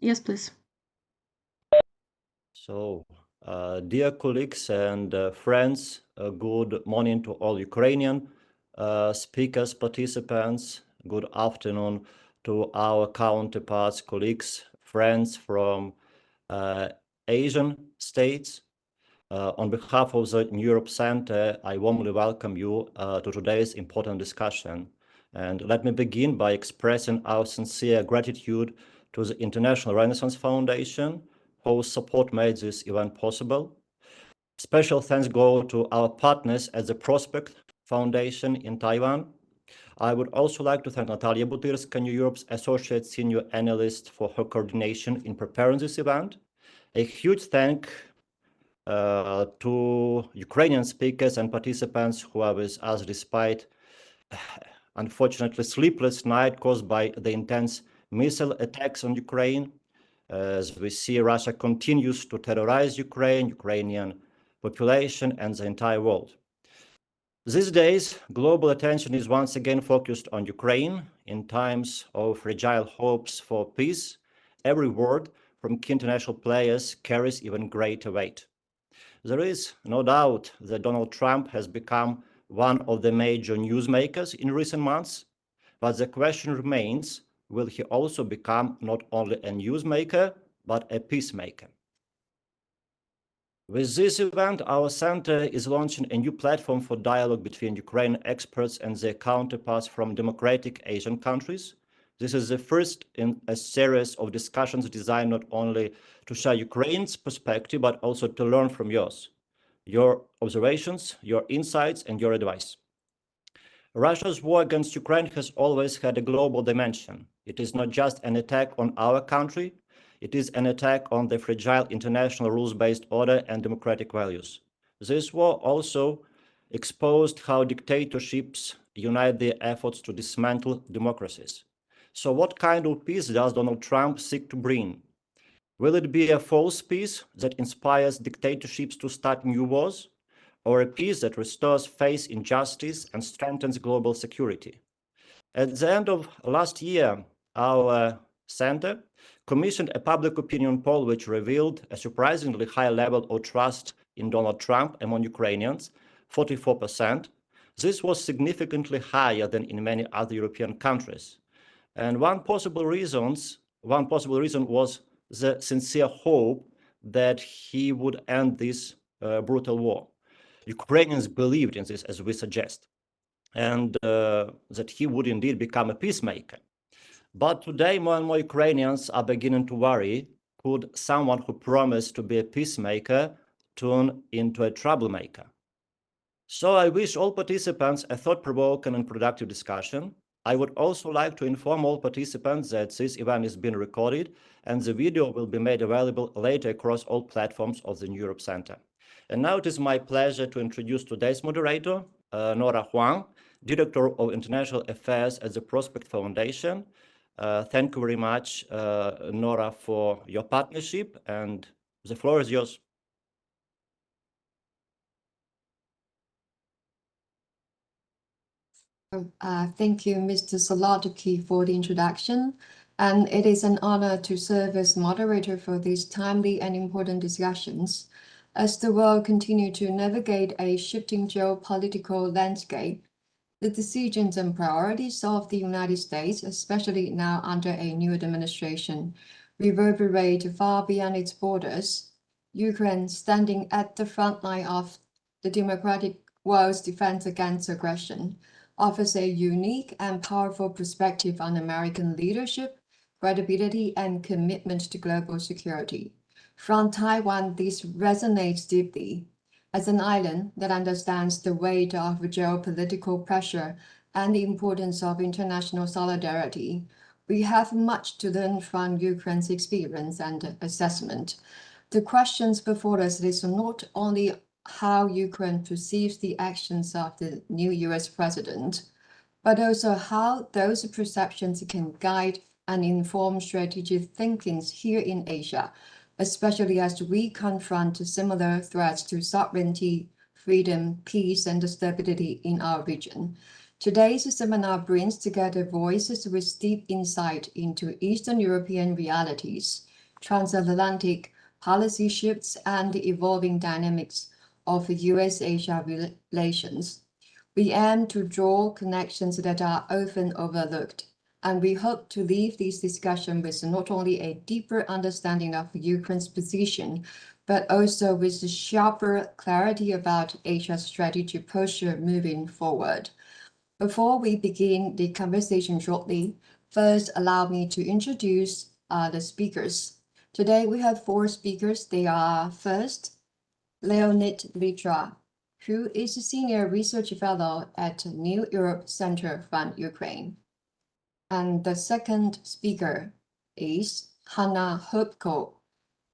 Yes, please. So, dear colleagues and friends, good morning to all Ukrainian speakers, participants. Good afternoon to our counterparts, colleagues, friends from Asian states. On behalf of the Europe Center, I warmly welcome you to today's important discussion. And let me begin by expressing our sincere gratitude to the International Renaissance Foundation, whose support made this event possible. Special thanks go to our partners at the Prospect Foundation in Taiwan. I would also like to thank Natalia Butyrska, New Europe's Associate Senior Analyst, for her coordination in preparing this event. A huge thank to Ukrainian speakers and participants who are with us despite, unfortunately, sleepless night caused by the intense missile attacks on Ukraine. As we see, Russia continues to terrorize Ukraine, Ukrainian population, and the entire world. These days, global attention is once again focused on Ukraine. In times of fragile hopes for peace, every word from key international players carries even greater weight. There is no doubt that Donald Trump has become one of the major newsmakers in recent months, but the question remains, will he also become not only a newsmaker, but a peacemaker? With this event, our center is launching a new platform for dialogue between Ukrainian experts and their counterparts from democratic Asian countries. This is the first in a series of discussions designed not only to share Ukraine's perspective, but also to learn from yours, your observations, your insights, and your advice. Russia's war against Ukraine has always had a global dimension. It is not just an attack on our country, it is an attack on the fragile international rules-based order and democratic values. This war also exposed how dictatorships unite their efforts to dismantle democracies. So what kind of peace does Donald Trump seek to bring? Will it be a false peace that inspires dictatorships to start new wars, or a peace that restores faith in justice and strengthens global security? At the end of last year, our center commissioned a public opinion poll which revealed a surprisingly high level of trust in Donald Trump among Ukrainians, 44%. This was significantly higher than in many other European countries. And one possible reason was the sincere hope that he would end this brutal war. Ukrainians believed in this, as we suggest, and that he would indeed become a peacemaker. But today, more and more Ukrainians are beginning to worry, could someone who promised to be a peacemaker turn into a troublemaker? So I wish all participants a thought-provoking and productive discussion. I would also like to inform all participants that this event is being recorded and the video will be made available later across all platforms of the New Europe Center. And now it is my pleasure to introduce today's moderator, Nora Huang, Director of International Affairs at the Prospect Foundation. Thank you very much, Nora, for your partnership, and the floor is yours. Thank you, Mr. Solodkyy, for the introduction. And it is an honor to serve as moderator for these timely and important discussions. As the world continues to navigate a shifting geopolitical landscape, the decisions and priorities of the United States, especially now under a new administration, reverberate far beyond its borders. Ukraine, standing at the front line of the democratic world's defense against aggression, offers a unique and powerful perspective on American leadership, credibility, and commitment to global security. From Taiwan, this resonates deeply. As an island that understands the weight of geopolitical pressure and the importance of international solidarity, we have much to learn from Ukraine's experience and assessment. The questions before us is not only how Ukraine perceives the actions of the new US president, but also how those perceptions can guide and inform strategic thinking here in Asia, especially as we confront similar threats to sovereignty, freedom, peace, and stability in our region. Today's seminar brings together voices with deep insight into Eastern European realities, transatlantic policy shifts, and the evolving dynamics of US-Asia relations. We aim to draw connections that are often overlooked, and we hope to leave this discussion with not only a deeper understanding of Ukraine's position, but also with a sharper clarity about Asia's strategic posture moving forward. Before we begin the conversation shortly, first allow me to introduce the speakers. Today we have 4 speakers. They are first, Leonid Litra, who is a senior research fellow at New Europe Center from Ukraine. And the second speaker is Hanna Hopko,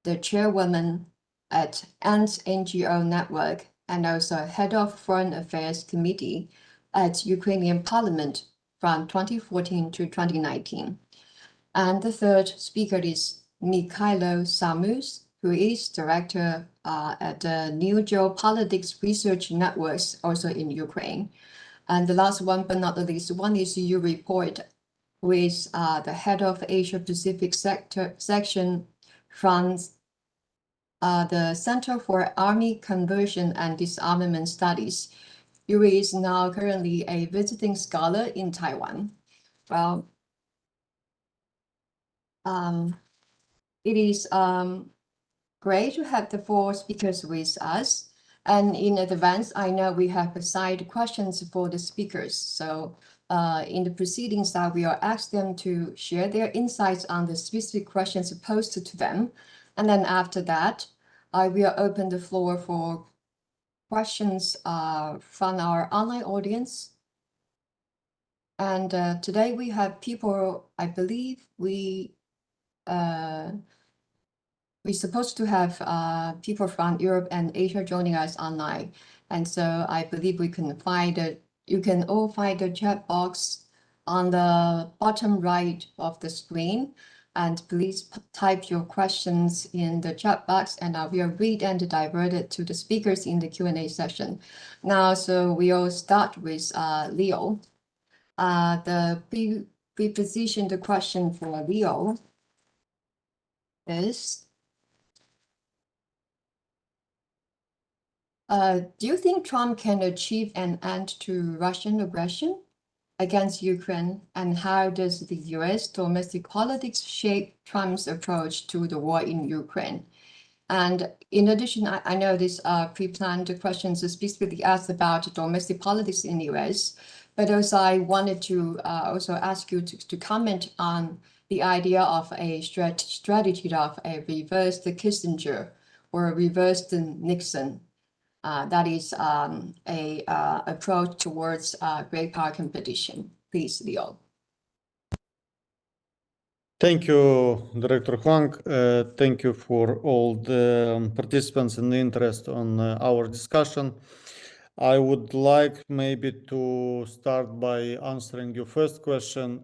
the chairwoman at ANTS NGO Network and also head of Foreign Affairs Committee at Ukrainian Parliament from 2014 to 2019. And the third speaker is Mikhailo Samus, who is director at the New Geopolitics Research Networks, also in Ukraine. And the last one, but not the least one, is Yuri Port, who is the head of Asia Pacific section from the Center for Army Conversion and Disarmament Studies. Yuri is now currently a visiting scholar in Taiwan. Well, it is great to have the 4 speakers with us. And in advance, I know we have assigned questions for the speakers. So in the proceedings that we will ask them to share their insights on the specific questions posed to them. And then after that, I will open the floor for questions from our online audience. And today we have people, I believe we're supposed to have people from Europe and Asia joining us online. And so I believe we can find you can all find the chat box on the bottom right of the screen. And please type your questions in the chat box and I will read and divert it to the speakers in the Q&A session. Now, so we'll start with Leo. The pre-positioned question for Leo is, do you think Trump can achieve an end to Russian aggression against Ukraine? And how does the US domestic politics shape Trump's approach to the war in Ukraine? And in addition, I know this pre-planned questions specifically asked about domestic politics in the US, but also I wanted to also ask you to comment on the idea of a strategy of a reversed Kissinger or reversed Nixon. That is a approach towards great power competition. Please, Leo. Thank you, Director Huang. Thank you for all the participants and the interest on our discussion. I would like maybe to start by answering your first question.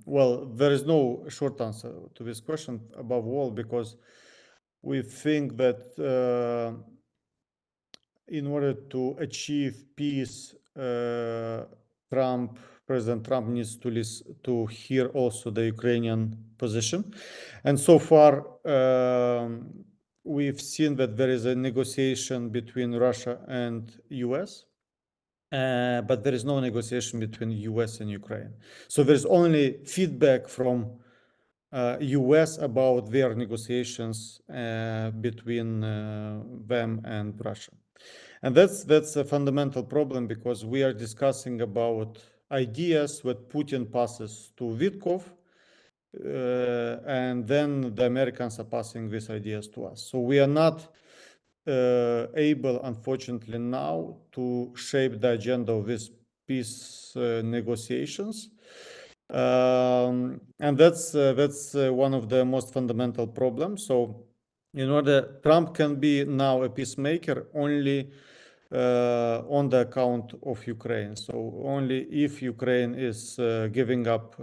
Well, there is no short answer to this question above all, because we think that in order to achieve peace, President Trump needs to hear also the Ukrainian position. And so far, we've seen that there is a negotiation between Russia and US, but there is no negotiation between US and Ukraine. So there's only feedback from US about their negotiations between them and Russia. And that's a fundamental problem, because we are discussing about ideas that Putin passes to Vitkov, and then the Americans are passing these ideas to us. So we are not able, unfortunately, now to shape the agenda of these peace negotiations. And that's one of the most fundamental problems. So in order, Trump can be now a peacemaker only on the account of Ukraine. So only if Ukraine is giving up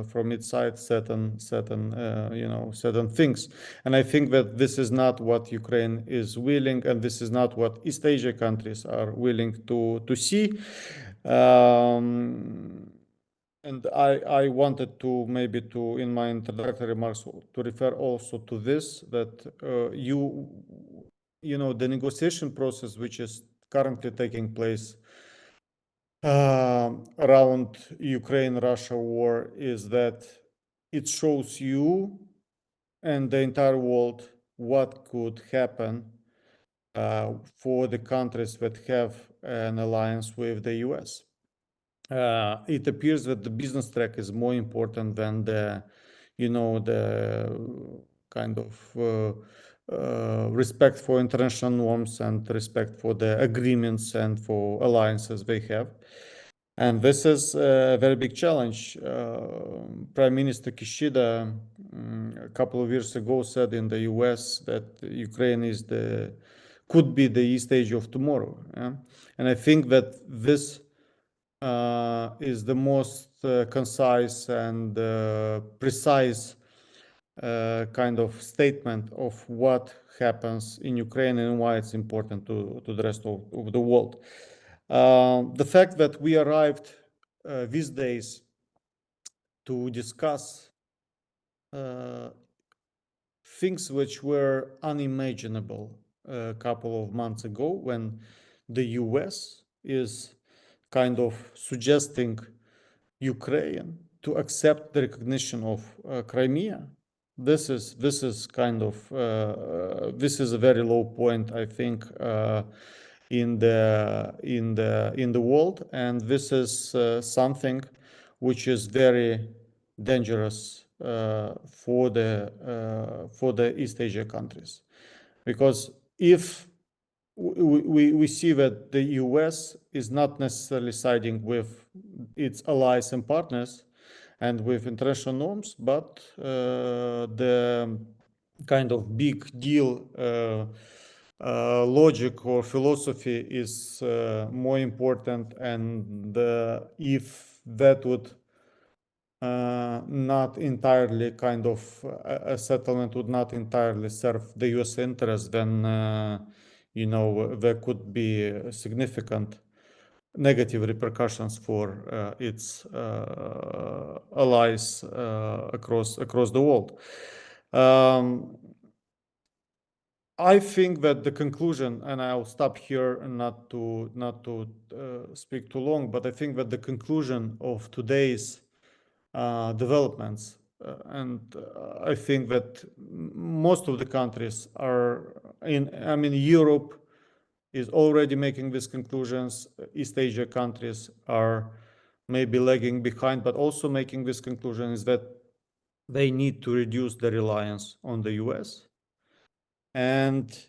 from its side certain things. And I think that this is not what Ukraine is willing, and this is not what East Asia countries are willing to see. And I wanted to maybe to, in my introductory remarks, to refer also to this, that you know, the negotiation process which is currently taking place around Ukraine-Russia war is that it shows you and the entire world what could happen for the countries that have an alliance with the US. It appears that the business track is more important than the, you know, the kind of respect for international norms and respect for the agreements and for alliances they have. And this is a very big challenge. Prime Minister Kishida a couple of years ago said in the US that Ukraine is could be the East Asia of tomorrow. Yeah? And I think that this is the most concise and precise kind of statement of what happens in Ukraine and why it's important to the rest of the world. The fact that we arrived these days to discuss things which were unimaginable a couple of months ago, when the US is kind of suggesting Ukraine to accept the recognition of Crimea. This is kind of this is a very low point, I think, in the world, and this is something which is very dangerous for the East Asia countries, because if we see that the US is not necessarily siding with its allies and partners and with international norms, but the kind of big deal logic or philosophy is more important, and if that would not entirely kind of a settlement would not entirely serve the US interest, then you know, there could be significant negative repercussions for its allies across the world. I think that the conclusion, and I'll stop here and not to speak too long, but I think that the conclusion of today's developments, and I think that most of the countries are I mean, Europe is already making these conclusions. East Asia countries are maybe lagging behind, but also making this conclusion is that they need to reduce the reliance on the US and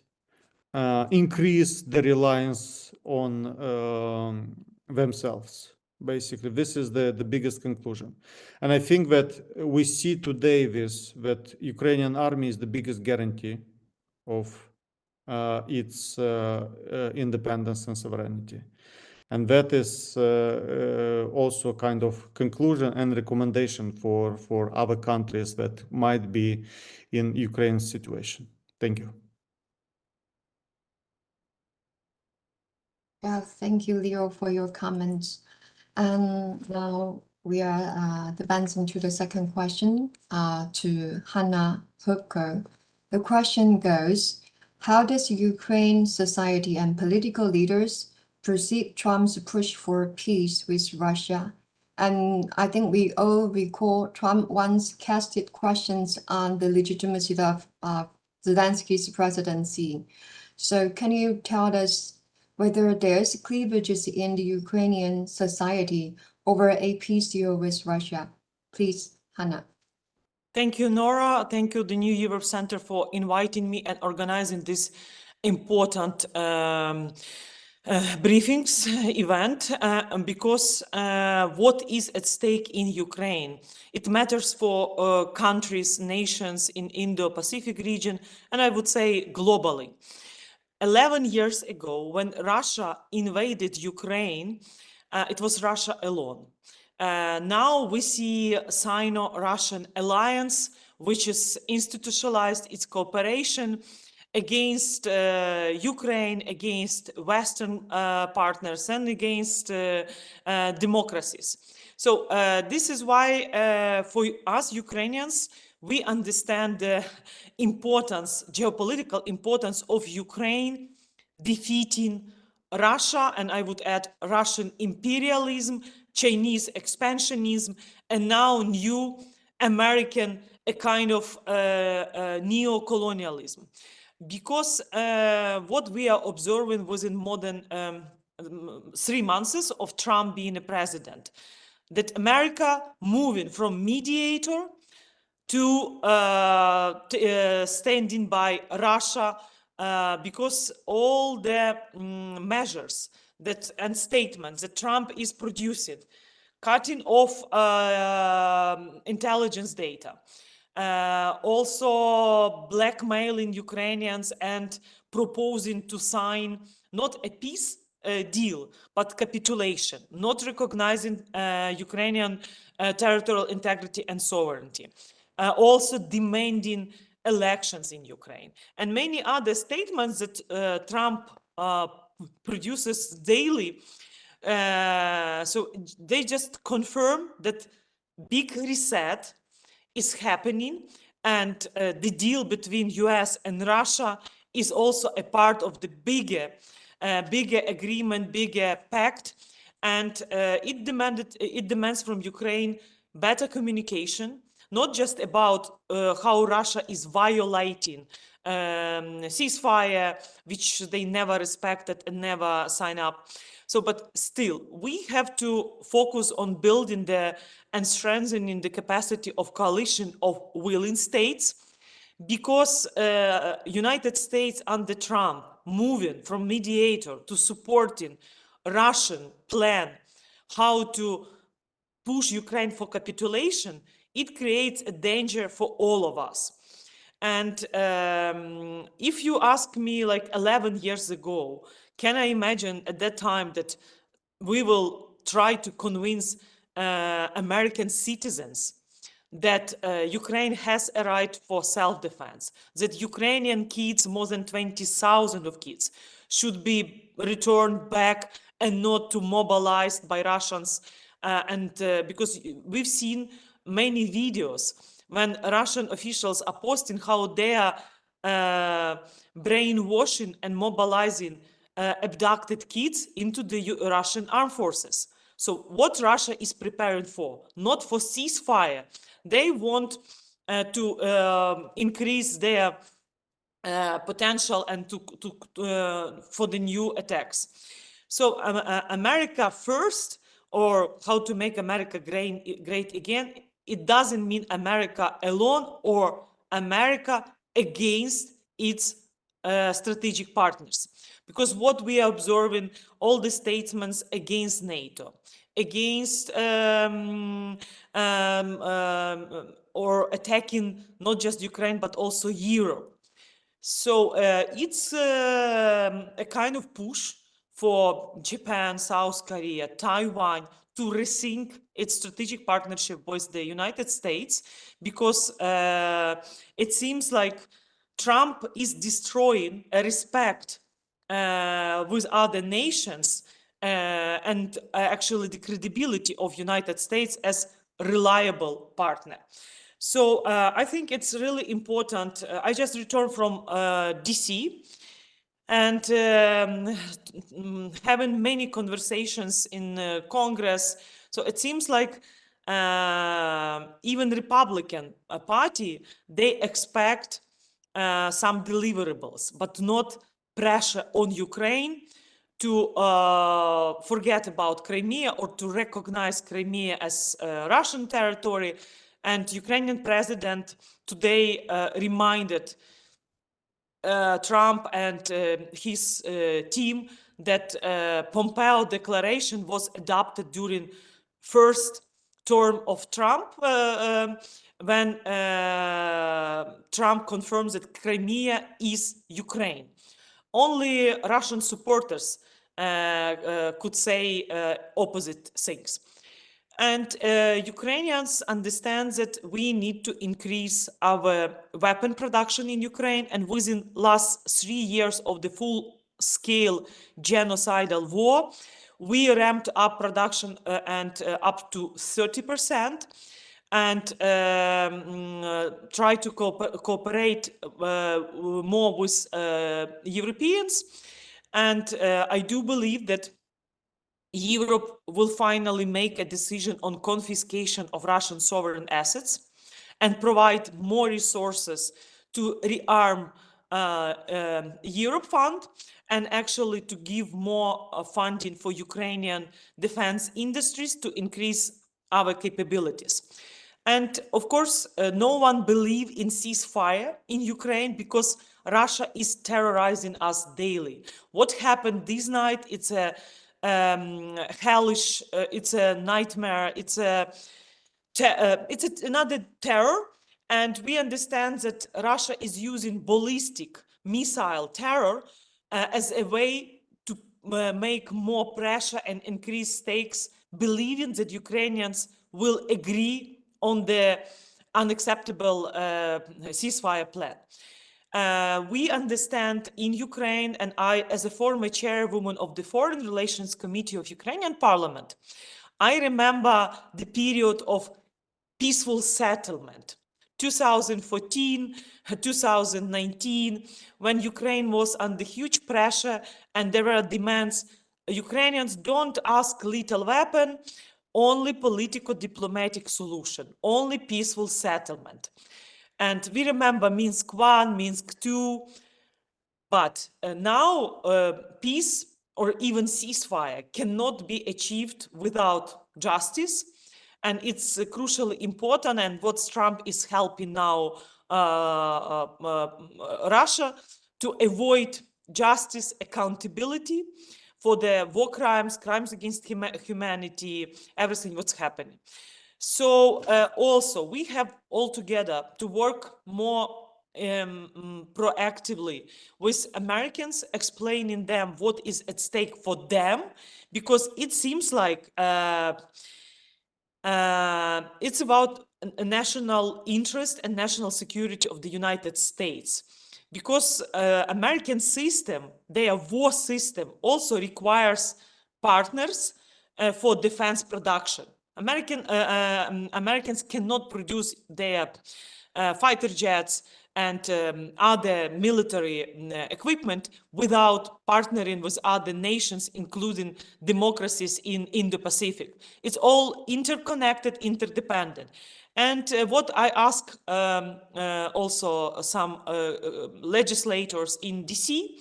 increase the reliance on themselves. Basically, this is the biggest conclusion. And I think that we see today that Ukrainian army is the biggest guarantee of its independence and sovereignty. And that is also kind of conclusion and recommendation for other countries that might be in Ukraine's situation. Thank you. Yeah, thank you, Leo, for your comments. And now we are advancing to the second question to Hannah Hupker. The question goes, how does Ukraine society and political leaders perceive Trump's push for peace with Russia? And I think we all recall Trump once casted questions on the legitimacy of Zelensky's presidency. So can you tell us whether there's cleavages in the Ukrainian society over a peace deal with Russia? Please, Hannah. Thank you, Nora. Thank you, the New Europe Center, for inviting me and organizing this important briefings event, because what is at stake in Ukraine, it matters for countries, nations in Indo-Pacific region, and I would say globally. 11 years ago, when Russia invaded Ukraine, it was Russia alone. Now we see a Sino-Russian alliance, which is institutionalized its cooperation, against Ukraine, against Western partners, and against democracies. So this is why for us Ukrainians, we understand the importance, geopolitical importance of Ukraine defeating Russia, and I would add Russian imperialism, Chinese expansionism, and now new American, a kind of neo-colonialism. Because what we are observing within more than 3 months of Trump being a president, that America moving from mediator to standing by Russia, because all the measures that and statements that Trump is producing, cutting off intelligence data, also blackmailing Ukrainians and proposing to sign not a peace deal, but capitulation, not recognizing Ukrainian territorial integrity and sovereignty, also demanding elections in Ukraine, and many other statements that Trump produces daily. So they just confirm that big reset is happening, and the deal between US and Russia is also a part of the bigger agreement, bigger pact, and it demands from Ukraine better communication, not just about how Russia is violating ceasefire, which they never respected and never sign up. So, but still, we have to focus on building and strengthening the capacity of coalition of willing states, because United States under Trump moving from mediator to supporting Russian plan how to push Ukraine for capitulation, it creates a danger for all of us. And if you ask me like 11 years ago, can I imagine at that time that we will try to convince American citizens that Ukraine has a right for self-defense, that Ukrainian kids, more than 20,000 of kids, should be returned back and not to mobilized by Russians, because we've seen many videos when Russian officials are posting how they are brainwashing and mobilizing abducted kids into the Russian armed forces. So what Russia is preparing for? Not for ceasefire. They want to increase their potential and for the new attacks. So America first, or how to make America great again, it doesn't mean America alone or America against its strategic partners. Because what we are observing, all the statements against NATO, against or attacking not just Ukraine, but also Europe. So it's a kind of push for Japan, South Korea, Taiwan to rethink its strategic partnership with the United States, because it seems like Trump is destroying a respect with other nations and actually the credibility of United States as reliable partner. So I think it's really important. I just returned from DC, and having many conversations in Congress. So it seems like even Republican Party, they expect some deliverables, but not pressure on Ukraine to forget about Crimea or to recognize Crimea as Russian territory. And Ukrainian president today reminded Trump and his team that Pompeo declaration was adopted during first term of Trump, when Trump confirms that Crimea is Ukraine. Only Russian supporters could say opposite things. And Ukrainians understand that we need to increase our weapon production in Ukraine. And within last 3 years of the full-scale genocidal war, we ramped up production and up to 30%. And try to cooperate more with Europeans. And I do believe that Europe will finally make a decision on confiscation of Russian sovereign assets and provide more resources to rearm Europe Fund and actually to give more funding for Ukrainian defense industries to increase our capabilities. And of course, no one believes in ceasefire in Ukraine because Russia is terrorizing us daily. What happened this night, it's a hellish, it's a nightmare, it's another terror. And we understand that Russia is using ballistic missile terror as a way to make more pressure and increase stakes, believing that Ukrainians will agree on the unacceptable ceasefire plan. We understand in Ukraine, and I, as a former chairwoman of the Foreign Relations Committee of Ukrainian Parliament, I remember the period of peaceful settlement, 2014, 2019, when Ukraine was under huge pressure and there were demands. Ukrainians don't ask lethal weapon, only political diplomatic solution, only peaceful settlement. And we remember Minsk I, Minsk II, but now peace or even ceasefire cannot be achieved without justice. And it's crucially important, and what Trump is helping now Russia to avoid justice, accountability for the war crimes, crimes against humanity, everything what's happening. So also we have all together to work more proactively with Americans, explaining them what is at stake for them, because it seems like it's about a national interest and national security of the United States. Because American system, their war system, also requires partners for defense production. Americans cannot produce their fighter jets and other military equipment without partnering with other nations, including democracies in Indo-Pacific. It's all interconnected, interdependent. And what I ask also some legislators in DC,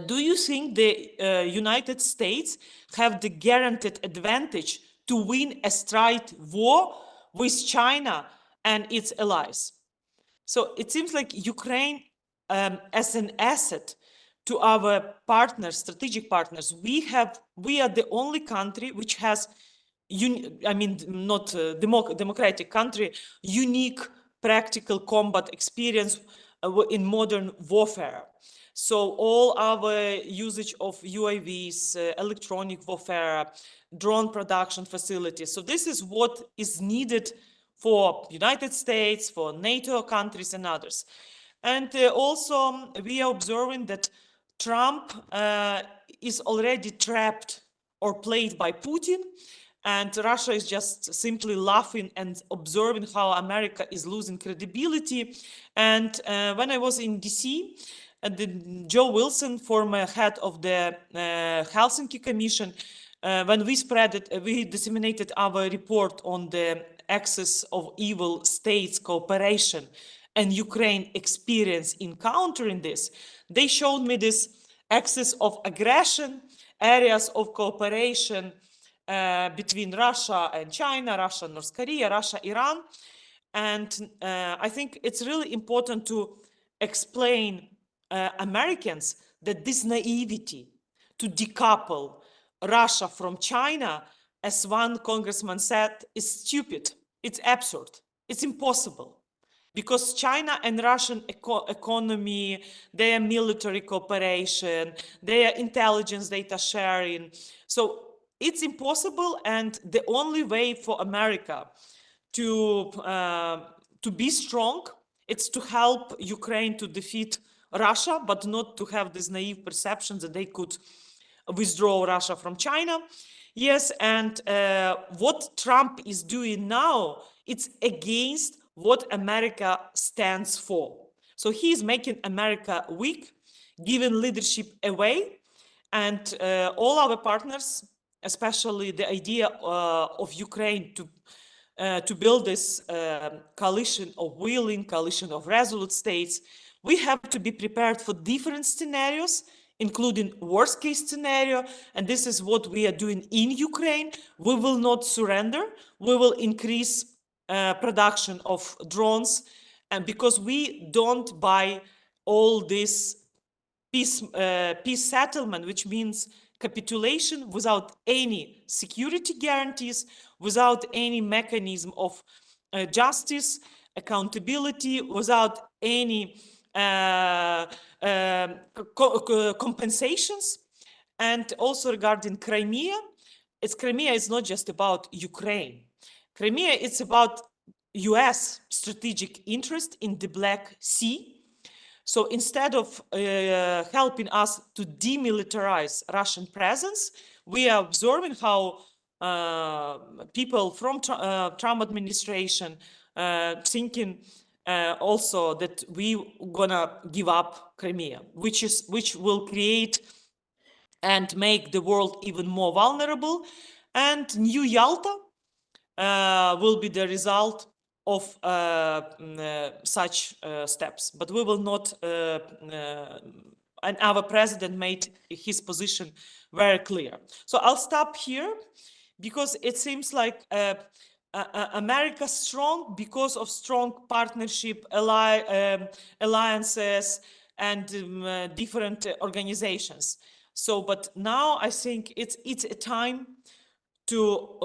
do you think the United States have the guaranteed advantage to win a straight war with China and its allies? So it seems like Ukraine, as an asset to our partners, strategic partners, we are the only country which has, not a democratic country, unique practical combat experience in modern warfare. So all our usage of UAVs, electronic warfare, drone production facilities. So this is what is needed for United States, for NATO countries and others. And also we are observing that Trump is already trapped or played by Putin, and Russia is just simply laughing and observing how America is losing credibility. And when I was in DC, Joe Wilson, former head of the Helsinki Commission, when we disseminated our report on the axis of evil states cooperation and Ukraine experience in countering this, they showed me this axis of aggression, areas of cooperation between Russia and China, Russia, North Korea, Russia, Iran. And I think it's really important to explain Americans that this naivety to decouple Russia from China, as one congressman said, is stupid. It's absurd. It's impossible. Because China and Russian economy, their military cooperation, their intelligence data sharing. So it's impossible, and the only way for America to be strong, it's to help Ukraine to defeat Russia, but not to have this naive perception that they could withdraw Russia from China. Yes, and what Trump is doing now, it's against what America stands for. So he is making America weak, giving leadership away, and all our partners, especially the idea of Ukraine to build this coalition of willing, coalition of resolute states, we have to be prepared for different scenarios, including worst case scenario. And this is what we are doing in Ukraine. We will not surrender. We will increase production of drones, and because we don't buy all this peace settlement, which means capitulation without any security guarantees, without any mechanism of justice, accountability, without any compensations. And also regarding Crimea, Crimea is not just about Ukraine. Crimea, it's about US strategic interest in the Black Sea. So instead of helping us to demilitarize Russian presence, we are observing how people from Trump administration thinking also that we gonna give up Crimea, which will create and make the world even more vulnerable. And New Yalta will be the result of such steps. But we will not, and our president made his position very clear. So I'll stop here, because it seems like America strong because of strong partnership, alliances, and different organizations. So, but now I think it's a time to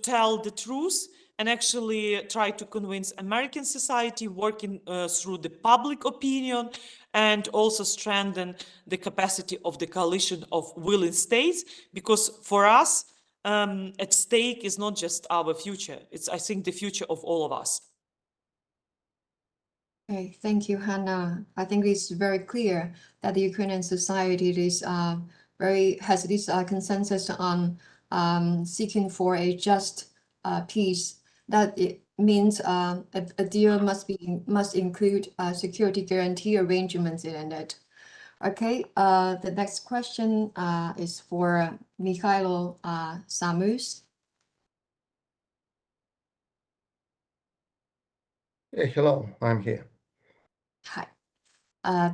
tell the truth and actually try to convince American society, working through the public opinion, and also strengthen the capacity of the coalition of willing states, because for us, at stake is not just our future, it's, I think, the future of all of us. Okay, thank you, Hannah. I think it's very clear that the Ukrainian society is has this consensus on seeking for a just peace. That it means a deal must include security guarantee arrangements in it. Okay, the next question is for Mikhailo Samus. Hey, hello, I'm here. Hi.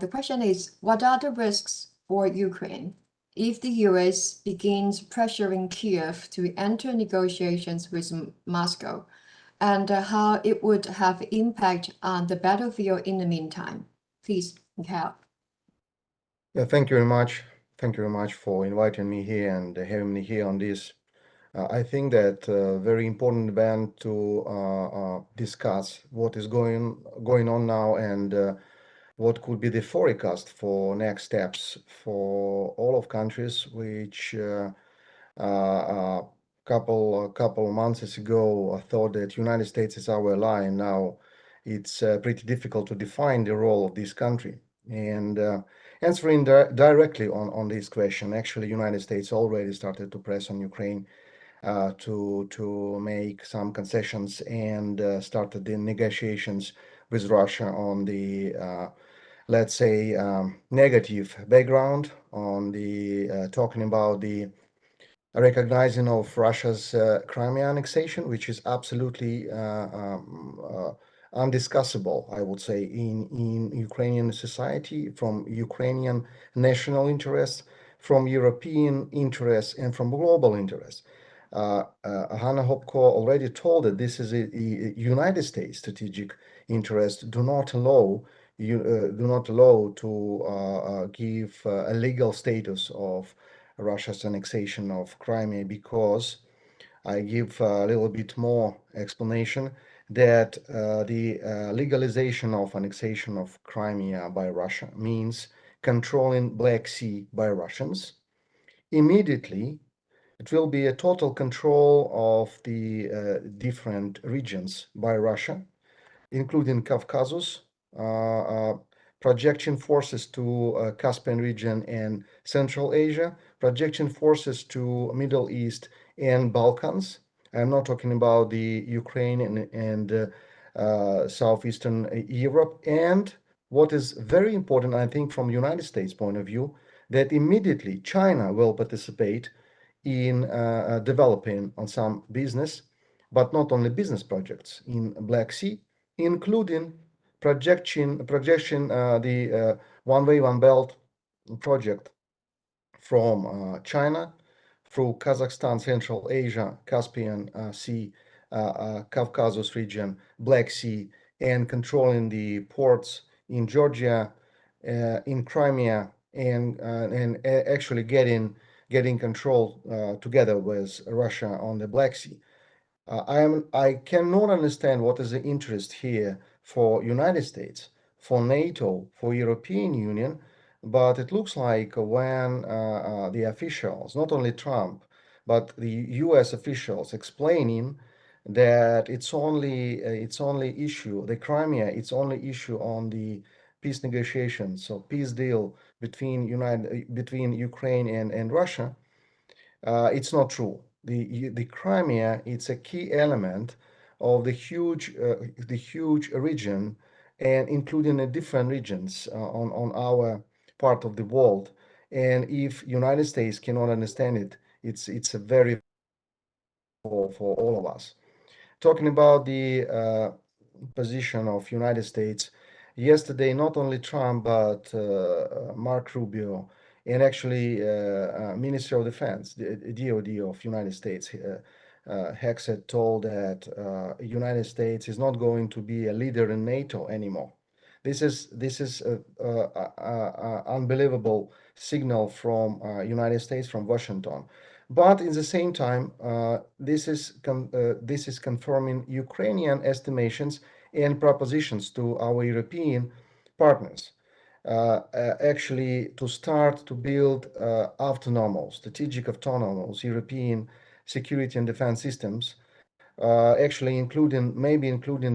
The question is, what are the risks for Ukraine if the US begins pressuring Kyiv to enter negotiations with Moscow, and how it would have impact on the battlefield in the meantime? Please, Mikhail. Yeah, thank you very much. Thank you very much for inviting me here and having me here on this. I think that very important event to discuss what is going on now, and what could be the forecast for next steps for all of countries, which couple months ago I thought that United States is our ally, and now it's pretty difficult to define the role of this country. And answering directly on this question, actually, United States already started to press on Ukraine to make some concessions, and started the negotiations with Russia on the let's say negative background, on the talking about the recognizing of Russia's Crimea annexation, which is absolutely undiscussable, I would say, in Ukrainian society, from Ukrainian national interests, from European interests, and from global interests. Hannah Hopko already told that this is a United States strategic interest. Do not allow to give a legal status of Russia's annexation of Crimea, because I give a little bit more explanation that the legalization of annexation of Crimea by Russia means controlling Black Sea by Russians. Immediately, It will be a total control of the different regions by Russia, including Caucasus, projection forces to Caspian region and Central Asia, projection forces to Middle East and Balkans. I'm not talking about the Ukraine and Southeastern Europe. And what is very important, I think, from United States point of view, that immediately China will participate in developing on some business, but not only business projects in Black Sea, including projection the One Way, One Belt project from China through Kazakhstan, Central Asia, Caspian Sea, Caucasus region, Black Sea, and controlling the ports in Georgia, in Crimea, and actually getting control together with Russia on the Black Sea. I cannot understand what is the interest here for United States, for NATO, for European Union, but it looks like when the officials, not only Trump, but the U.S. officials explaining that it's only issue the Crimea, it's only issue on the peace negotiations, so peace deal between Ukraine and Russia. It's not true. The Crimea, it's a key element of the huge region, and including the different regions on our part of the world. And if United States cannot understand it, it's a very for all of us. Talking about the position of United States, yesterday not only Trump but Mark Rubio and actually Minister of Defense, the DoD of United States, Hexet told that United States is not going to be a leader in NATO anymore. This is a unbelievable signal from United States, from Washington. But in the same time, this is confirming Ukrainian estimations and propositions to our European partners. Actually, to start to build strategic autonomous European security and defense systems, actually including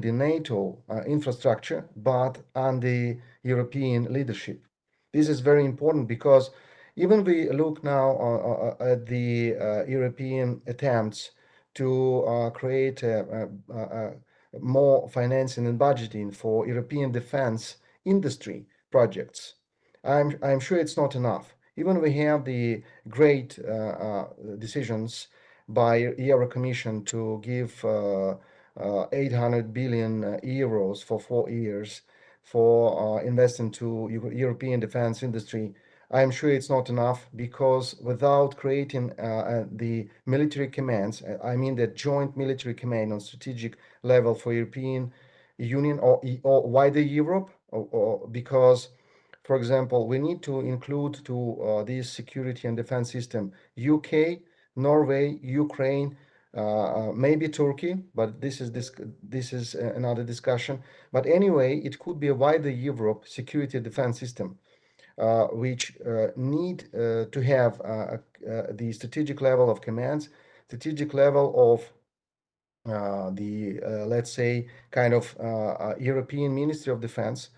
the NATO infrastructure, but on the European leadership. This is very important because even we look now at the European attempts to create more financing and budgeting for European defense industry projects. I'm sure it's not enough. Even we have the great decisions by Euro Commission to give 800 billion euros for 4 years for investing to European defense industry. I'm sure it's not enough because without creating the military commands, I mean the joint military command on strategic level for European Union or wider Europe, because, for example, we need to include to this security and defense system UK, Norway, Ukraine, maybe Turkey, but this is another discussion. But anyway, it could be a wider Europe security defense system, which need to have the strategic level of commands, strategic level of let's say, kind of European Ministry of Defense,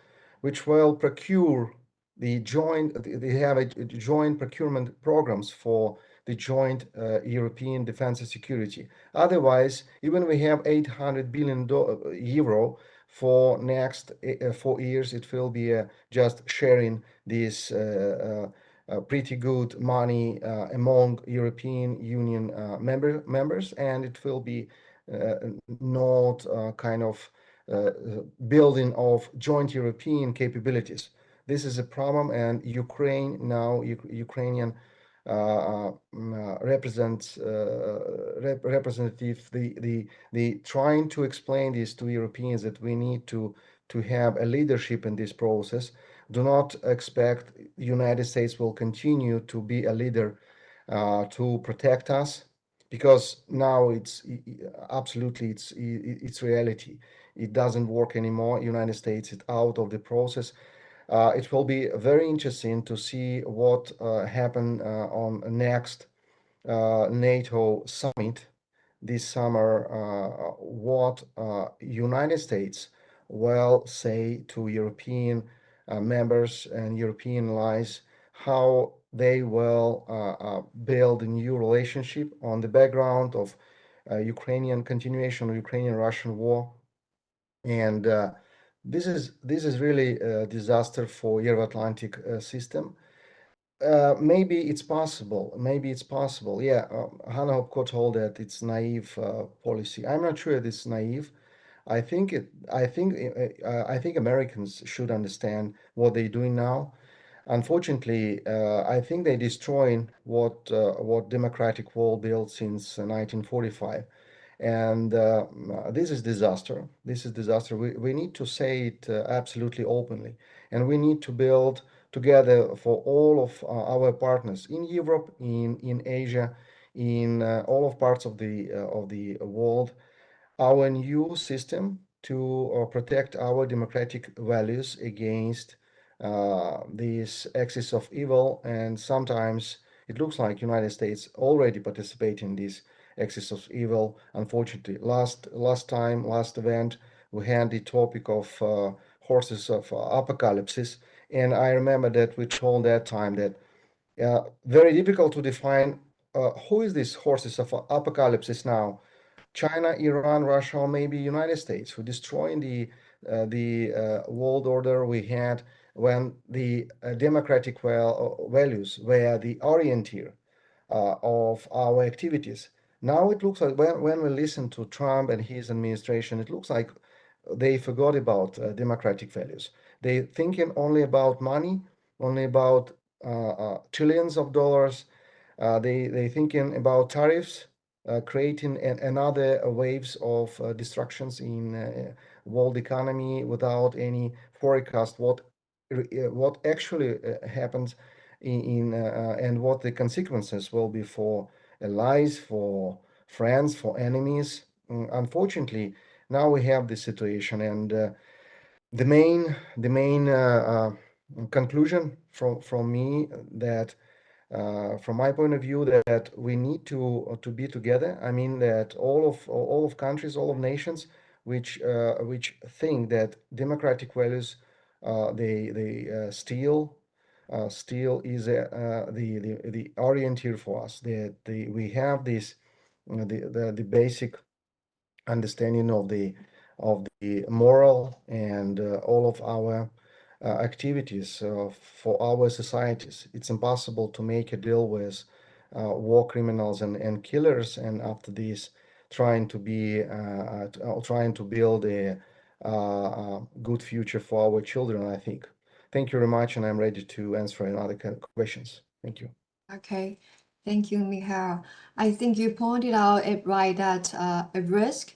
which will procure they have a joint procurement programs for the joint European defense and security. Otherwise, even we have 800 billion euro for next 4 years, it will be just sharing this pretty good money among European Union members, and it will be not kind of building of joint European capabilities. This is a problem, and Ukraine now, Ukrainian representative, the trying to explain this to Europeans that we need to have a leadership in this process. Do not expect United States will continue to be a leader to protect us, because now it's absolutely it's reality. It doesn't work anymore. United States is out of the process. It will be very interesting to see what happen on next NATO summit this summer what United States will say to European members and European allies, how they will build a new relationship on the background of Ukrainian continuation of Ukrainian-Russian war. And this is really a disaster for Euro-Atlantic system. Maybe it's possible. Maybe it's possible. Yeah, Hannah Hopko told that it's naive policy. I'm not sure it's naive. I think Americans should understand what they're doing now. Unfortunately, I think they're destroying what democratic world built since 1945. And this is disaster. This is disaster. We need to say it absolutely openly, and we need to build together for all of our partners in Europe, in Asia, in all of parts of the world, our new system to protect our democratic values against this axis of evil. And sometimes it looks like United States already participate in this axis of evil. Unfortunately, last event, we had the topic of horses of apocalypse, and I remember that we told that time that very difficult to define who is this horses of apocalypse now. China, Iran, Russia, or maybe United States, who destroying the world order we had when the democratic values were the orienteer of our activities. Now it looks like when we listen to Trump and his administration, it looks like they forgot about democratic values. They thinking only about money, only about trillions of dollars. They thinking about tariffs, creating another waves of destructions in world economy without any forecast what actually happens and what the consequences will be for allies, for friends, for enemies. Unfortunately, now we have this situation, and the main conclusion from me that from my point of view that we need to be together. I mean that all of countries, all of nations which think that democratic values they still is the orienteer for us. That we have this the basic understanding of the moral and all of our activities for our societies. It's impossible to make a deal with war criminals and killers, and after this, trying to build a good future for our children. I think. Thank you very much, and I'm ready to answer any other questions. Thank you. Okay, thank you, Mikhail. I think you pointed out it right that a risk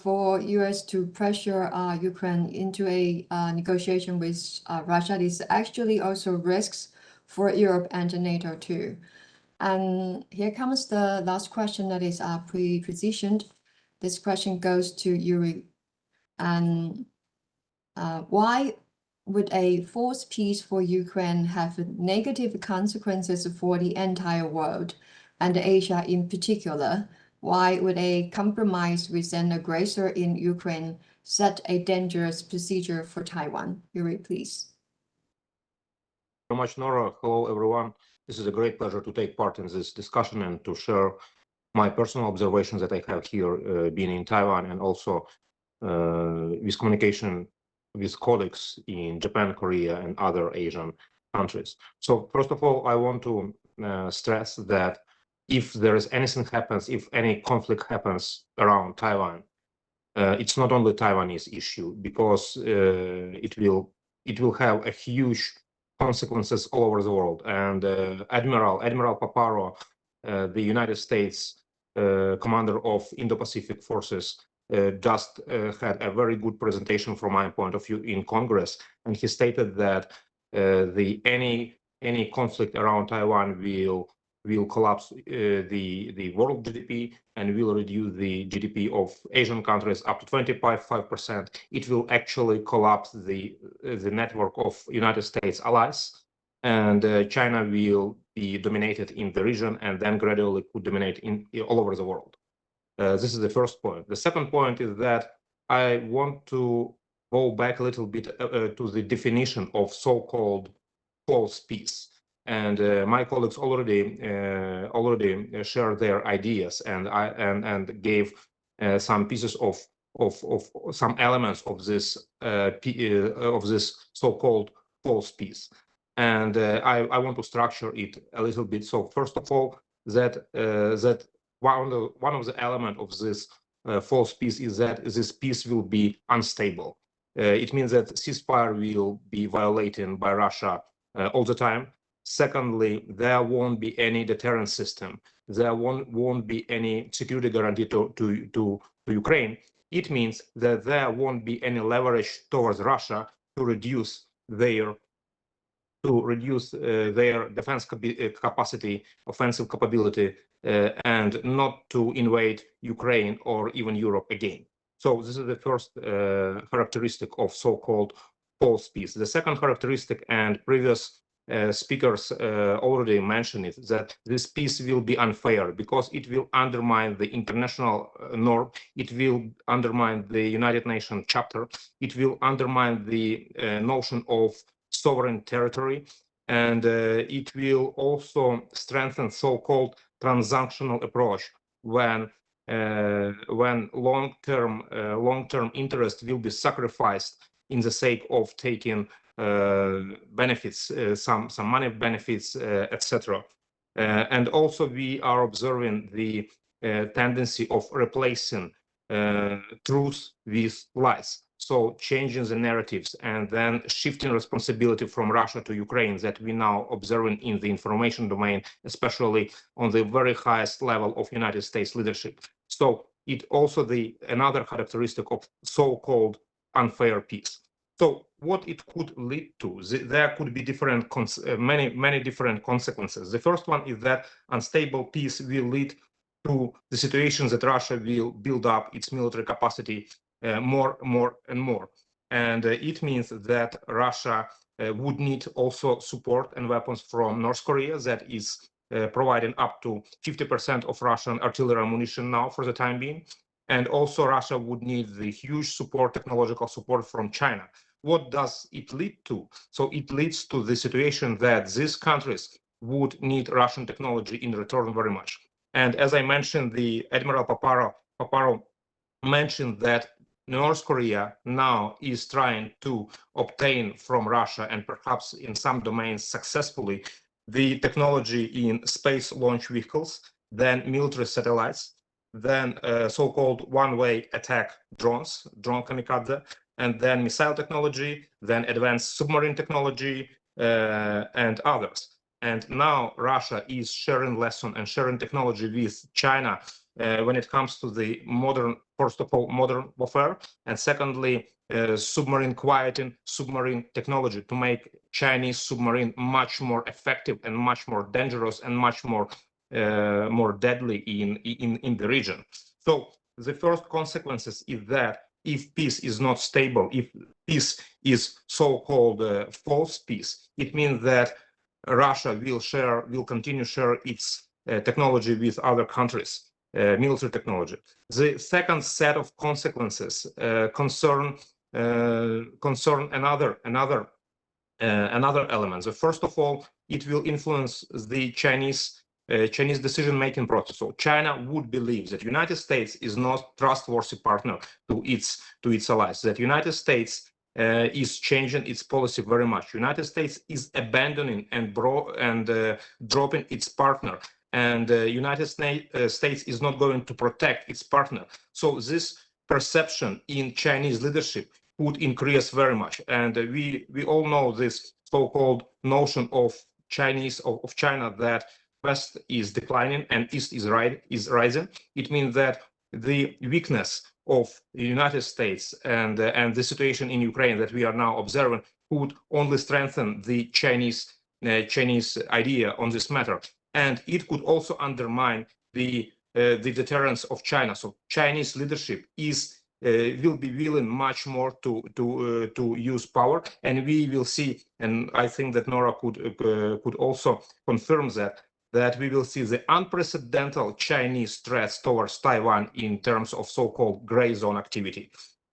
for US to pressure Ukraine into a negotiation with Russia is actually also risks for Europe and NATO too. And here comes the last question that is pre-positioned. This question goes to Yuri. And why would a forced peace for Ukraine have negative consequences for the entire world and Asia in particular? Why would a compromise with an aggressor in Ukraine set a dangerous procedure for Taiwan? Yuri, please. Very much, Nora. Hello, everyone. This is a great pleasure to take part in this discussion and to share my personal observations that I have here being in Taiwan, and also with communication with colleagues in Japan, Korea, and other Asian countries. So first of all, I want to stress that if there is anything happens, if any conflict happens around Taiwan, it's not only Taiwanese issue, because it will have a huge consequences all over the world. And Admiral Paparo, the United States commander of Indo-Pacific forces, just had a very good presentation from my point of view in Congress, and he stated that any conflict around Taiwan will collapse the world GDP and will reduce the GDP of Asian countries up to 25%. It will actually collapse the network of United States allies, and China will be dominated in the region and then gradually could dominate all over the world. This is the first point. The second point is that I want to go back a little bit to the definition of so-called false peace. And my colleagues already shared their ideas and gave some pieces of some elements of this so-called false peace. And I want to structure it a little bit. So first of all, that one of the elements of this false peace is that this peace will be unstable. It means that ceasefire will be violated by Russia all the time. Secondly, there won't be any deterrence system. There won't be any security guarantee to Ukraine. It means that there won't be any leverage towards Russia to reduce their defense capacity, offensive capability, and not to invade Ukraine or even Europe again. So this is the first characteristic of so-called false peace. The second characteristic, and previous speakers already mentioned it, that this peace will be unfair because it will undermine the international norm, it will undermine the United Nations chapter, it will undermine the notion of sovereign territory, and it will also strengthen so-called transactional approach when long-term interest will be sacrificed in the sake of taking benefits, some money benefits, etc. And also we are observing the tendency of replacing truth with lies. So changing the narratives and then shifting responsibility from Russia to Ukraine that we now observing in the information domain, especially on the very highest level of United States leadership. So it also another characteristic of so-called unfair peace. So what it could lead to, there could be many different consequences. The first one is that unstable peace will lead to the situation that Russia will build up its military capacity more and more. And it means that Russia would need also support and weapons from North Korea that is providing up to 50% of Russian artillery ammunition now for the time being. And also Russia would need the huge support, technological support from China. What does it lead to? So it leads to the situation that these countries would need Russian technology in return very much. And as I mentioned, the Admiral Paparo mentioned that North Korea now is trying to obtain from Russia, and perhaps in some domains successfully, the technology in space launch vehicles, then military satellites, then so-called one-way attack drones, drone kamikaze, and then missile technology, then advanced submarine technology, and others. And now Russia is sharing lessons and sharing technology with China when it comes to the modern, first of all, modern warfare, and secondly, submarine quieting, submarine technology to make Chinese submarine much more effective and much more dangerous and much more deadly in the region. So the first consequences is that if peace is not stable, if peace is so-called false peace, it means that Russia will continue share its technology with other countries, military technology. The second set of consequences concern another element. So first of all, it will influence the Chinese decision-making process. So China would believe that United States is not trustworthy partner to its allies. That United States is changing its policy very much. United States is abandoning and dropping its partner, and United States is not going to protect its partner. So this perception in Chinese leadership would increase very much, and we all know this so-called notion of China that West is declining and East is rising. It means that the weakness of the United States and the situation in Ukraine that we are now observing would only strengthen the Chinese idea on this matter, and it could also undermine the deterrence of China. So Chinese leadership is will be willing much more to use power, and we will see. And I think that Nora could also confirm that we will see the unprecedented Chinese threats towards Taiwan in terms of so-called gray zone activity.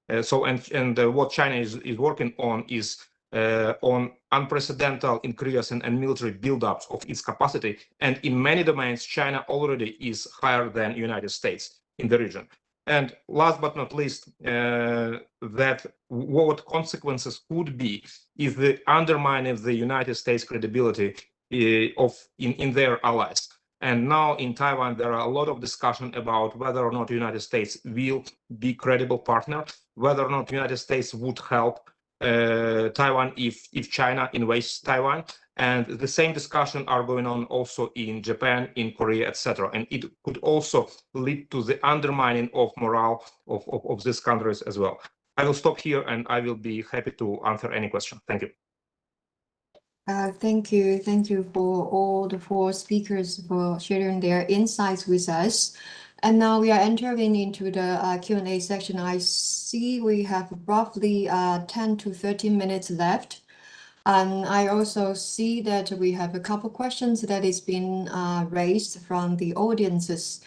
What China is working on is on unprecedented increase and military buildups of its capacity. And in many domains, China already is higher than United States in the region. And last but not least, that what consequences could be is the undermining of the United States credibility in their allies. And now in Taiwan, there are a lot of discussion about whether or not the United States will be credible partner, whether or not the United States would help Taiwan if China invades Taiwan. And the same discussion are going on also in Japan, in Korea, etc. And it could also lead to the undermining of morale of these countries as well. I will stop here and I will be happy to answer any question. Thank you. Thank you. Thank you for all the four speakers for sharing their insights with us. And now we are entering into the Q&A section. I see we have roughly 10 to 13 minutes left. And I also see that we have a couple questions that is being raised from the audiences.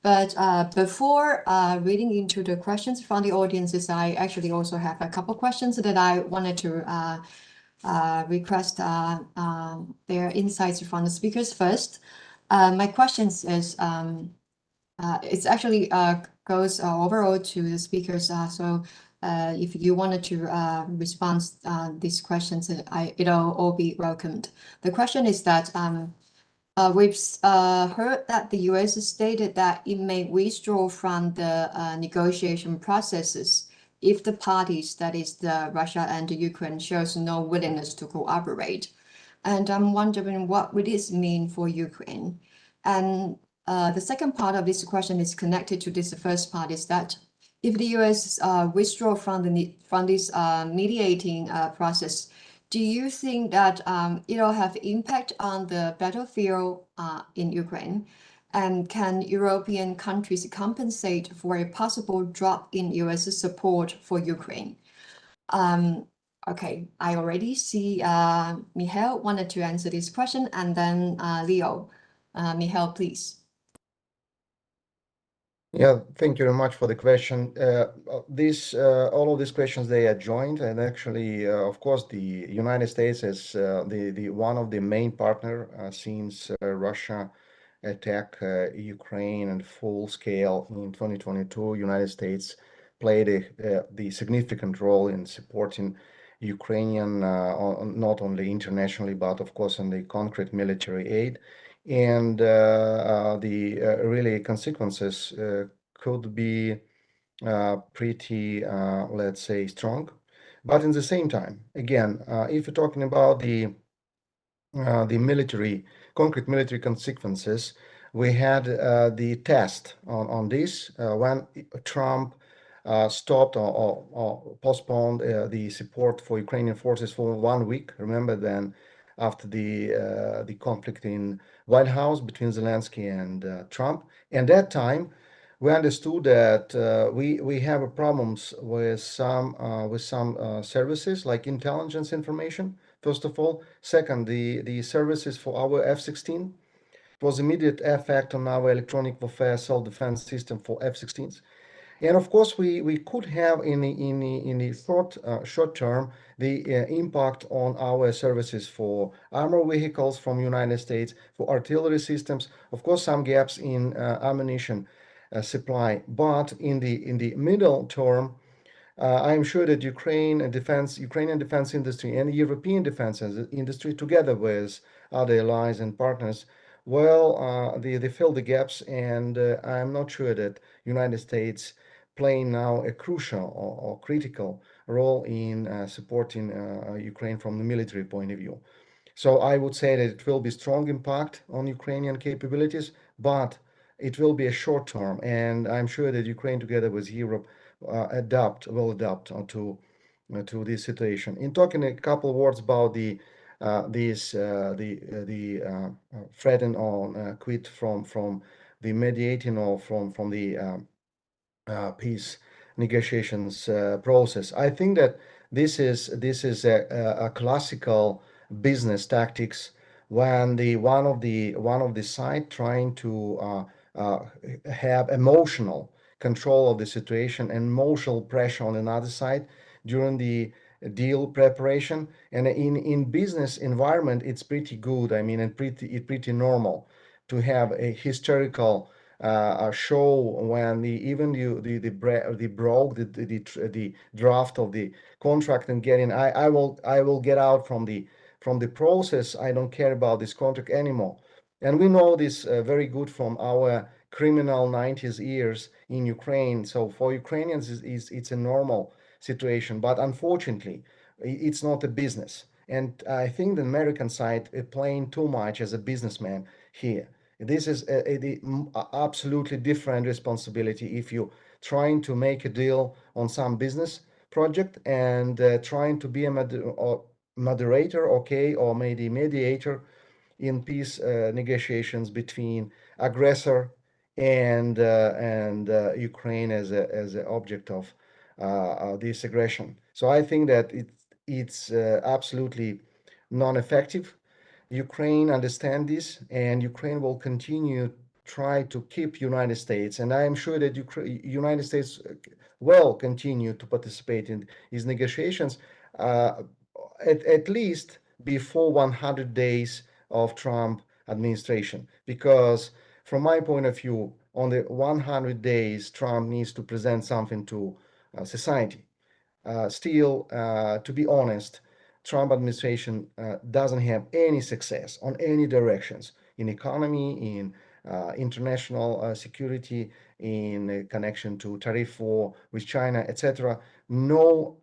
But before reading into the questions from the audiences, I actually also have a couple questions that I wanted to request their insights from the speakers first. My questions is, it's actually goes overall to the speakers. So if you wanted to respond these questions, it'll all be welcomed. The question is that we've heard that the US stated that it may withdraw from the negotiation processes if the parties, that is the Russia and the Ukraine, shows no willingness to cooperate. And I'm wondering what would this mean for Ukraine? And the second part of this question is connected to this first part, is that if the US withdraw from this mediating process, do you think that it'll have impact on the battlefield in Ukraine? And can European countries compensate for a possible drop in US support for Ukraine? Okay, I already see Mihail wanted to answer this question, and then Leo. Mihail, please. Yeah, thank you very much for the question. All of these questions, they are joint, and actually, of course, the United States is the one of the main partner since Russia attacked Ukraine in full scale in 2022. United States played the significant role in supporting Ukrainian, not only internationally, but of course in the concrete military aid. And the really consequences could be pretty, let's say, strong. But in the same time, again, if you're talking about the concrete military consequences, we had the test on this when Trump stopped or postponed the support for Ukrainian forces for 1 week. Remember then, after the conflict in White House between Zelensky and Trump, and that time we understood that we have problems with some services like intelligence information. First of all, second, the services for our F-16 was immediate effect on our electronic warfare self-defense system for F-16s. And of course, we could have in the short term the impact on our services for armor vehicles from United States, for artillery systems, of course, some gaps in ammunition supply. But in the middle term, I'm sure that Ukrainian defense industry and European defense industry, together with other allies and partners, they fill the gaps, and I'm not sure that United States playing now a crucial or critical role in supporting Ukraine from the military point of view. So I would say that it will be strong impact on Ukrainian capabilities, but it will be a short term, and I'm sure that Ukraine, together with Europe, will adapt to this situation. In talking a couple of words about the threaten on quit from the mediating or from the peace negotiations process. I think that this is a classical business tactics when one of the side trying to have emotional control of the situation and emotional pressure on another side during the deal preparation. And in business environment, it's pretty good. I mean, and pretty normal to have a historical a show when the broke the draft of the contract and getting I will get out from the process. I don't care about this contract anymore. And we know this very good from our criminal 90s years in Ukraine. So for Ukrainians, it's a normal situation. But unfortunately, it's not a business. And I think the American side is playing too much as a businessman here. This is a absolutely different responsibility if you're trying to make a deal on some business project and trying to be a moderator, okay, or maybe mediator in peace negotiations between aggressor and Ukraine as an object of this aggression. So I think that it's absolutely non-effective. Ukraine understand this, and Ukraine will continue try to keep United States, and I am sure that United States will continue to participate in these negotiations uh, at least before 100 days of Trump administration, because from my point of view, on the 100 days, Trump needs to present something to society. Still, to be honest, Trump administration doesn't have any success on any directions in economy, in international security, in connection to tariff war with China, etc. No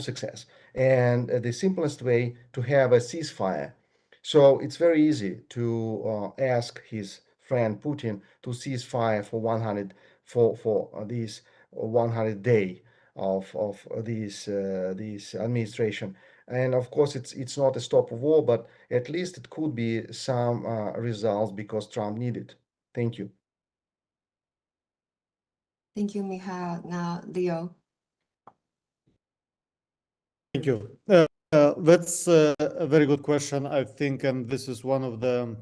success. And the simplest way to have a ceasefire. So it's very easy to ask his friend Putin to cease fire for 100 for these 100 day of this administration. And of course, it's not a stop of war, but at least it could be some results because Trump needed. Thank you. Thank you, Mikhail. Now, Leo. Thank you. That's a very good question, I think, and this is one of the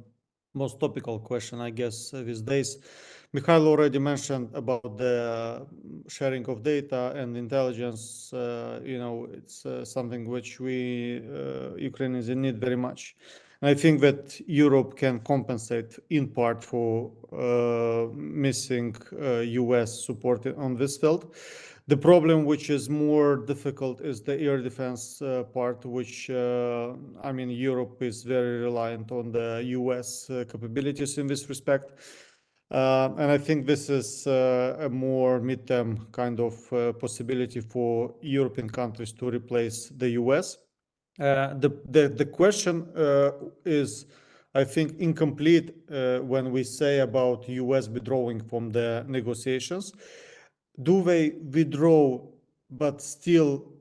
most topical question, I guess, these days. Mikhail already mentioned about the sharing of data and intelligence. It's something which we Ukrainians need very much. And I think that Europe can compensate in part for missing US support on this field. The problem which is more difficult is the air defense part, which, Europe is very reliant on the US capabilities in this respect. And I think this is a more midterm kind of possibility for European countries to replace the US. The question is, I think, incomplete when we say about US withdrawing from the negotiations. Do they withdraw but still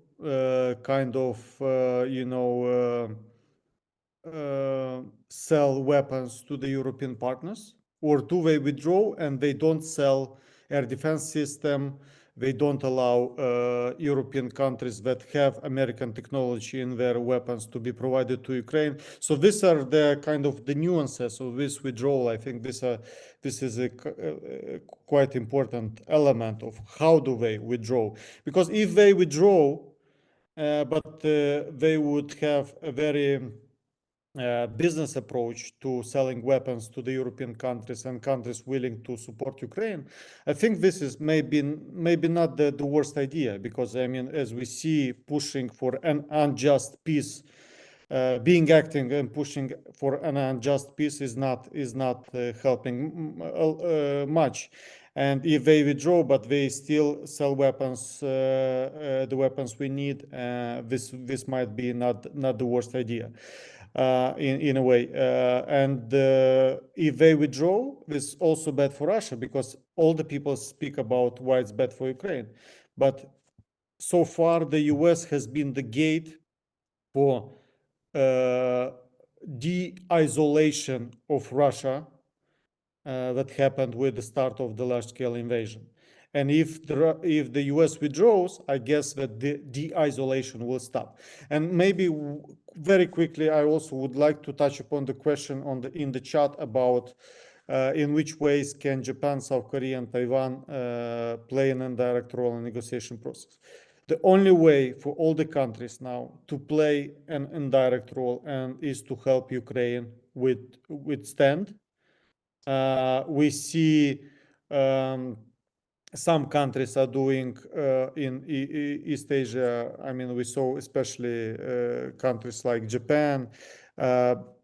sell weapons to the European partners? Or do they withdraw and they don't sell air defense system? They don't allow European countries that have American technology in their weapons to be provided to Ukraine. So these are the kind of the nuances of this withdrawal. I think this is a quite important element of how do they withdraw. Because if they withdraw, but they would have a very business approach to selling weapons to the European countries and countries willing to support Ukraine, I think this is maybe not the worst idea, because as we see, pushing for an unjust peace, acting and pushing for an unjust peace is not helping much. And if they withdraw, but they still sell weapons, the weapons we need, this might be not the worst idea. In a way, and if they withdraw, this is also bad for Russia, because all the people speak about why it's bad for Ukraine, but so far the US has been the gate for de-isolation of Russia that happened with the start of the large-scale invasion. And if the US withdraws, I guess that the de-isolation will stop. And maybe very quickly, I also would like to touch upon the question in the chat about in which ways can Japan, South Korea, and Taiwan play an indirect role in the negotiation process. The only way for all the countries now to play an indirect role is to help Ukraine withstand. We see some countries are doing in East Asia. I mean, we saw especially countries like Japan,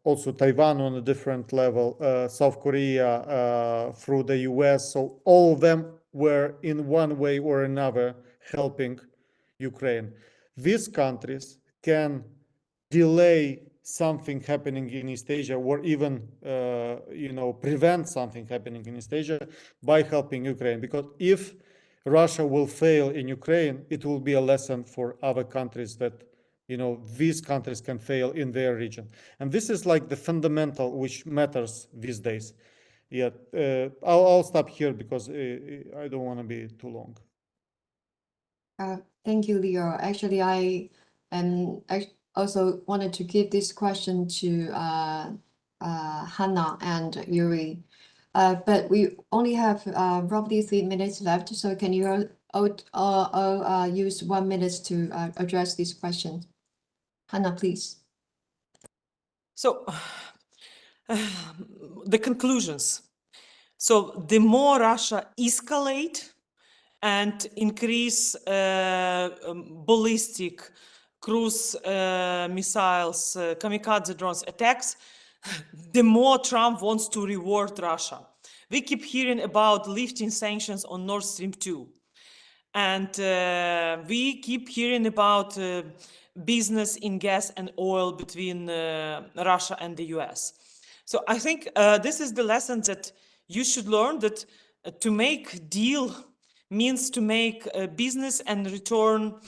also Taiwan on a different level, South Korea through the US. So all of them were in one way or another helping Ukraine. These countries can delay something happening in East Asia, or even prevent something happening in East Asia by helping Ukraine. Because if Russia will fail in Ukraine, it will be a lesson for other countries that these countries can fail in their region. And this is like the fundamental which matters these days. Yeah, I'll stop here because I don't want to be too long. Thank you, Leo. Actually, I also wanted to give this question to Hannah and Yuri, but we only have roughly 3 minutes left. So can you all use 1 minute to address this question? Hannah, please. So the conclusions. So the more Russia escalate and increase ballistic cruise missiles, kamikaze drones attacks, the more Trump wants to reward Russia. We keep hearing about lifting sanctions on Nord Stream 2. And we keep hearing about business in gas and oil between Russia and the US. So I think this is the lesson that you should learn, that to make deal means to make business and return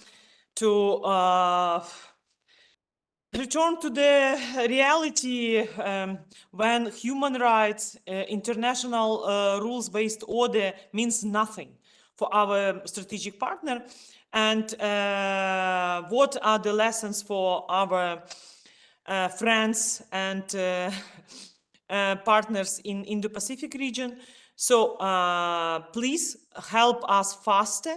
to the reality when human rights, international rules-based order means nothing for our strategic partner. And what are the lessons for our friends and partners in Indo-Pacific region? So please help us faster,